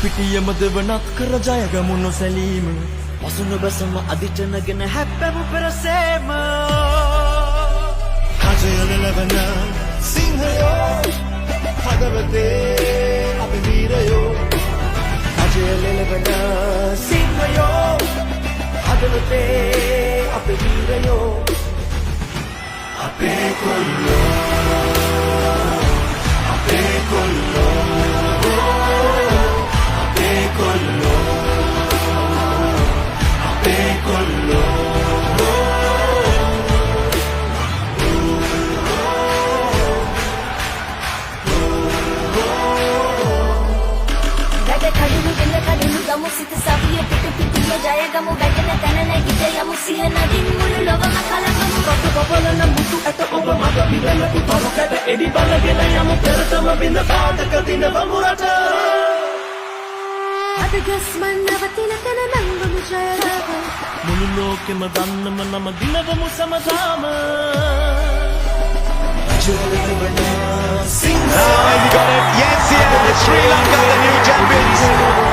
පිටියම දෙවනත් කර ජයගමු නොසැලීම පසුන බැසම අධිටනගෙන හැප්පැමු පෙරසේම කජයලලවන සිංහයෝ හදවතේ අපි වීරයෝ අජයලෙලවන සිංහයෝ හදවතේ අපි වීරයෝ අපේ කොල්ලෝ අපේ කොල්ලෝ අපේ කොල්ලෝ අපේ කොල්ලෝ කඩුණු දෙන්න කඩුණු ගමු සිත සවිය පිටු පිටිය ජයගමු වැටෙන තැන නැගිට යමු සිහ නදින් මුළු ලොවම කලකමු රතු බබලන මුතු ඇත ඔබ මග පිරලපු පරු කැට එඩි බලගෙන යමු පෙරතම බිඳ පාතක දින වමුරට අද ගස්මන් නවතින තැන නංගමු ජයගම මුළු ලෝකෙම දන්නම නම දිනවමු සමගාම අජයලෙලවන සිංහයෝ Has he got it? Yes, he has. Sri Lanka, the new champions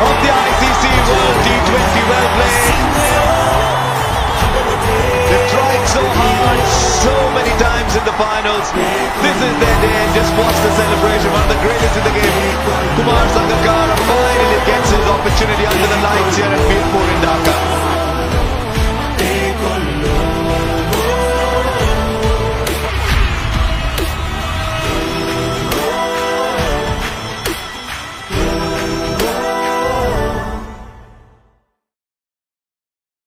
of the ICC World T20. Well played. They've tried so hard, so many times in the finals. This is their day. Just watch the celebration. One of the greatest in the game. Kumar Sangakkara finally gets his opportunity under the lights here at Mirpur in Dhaka.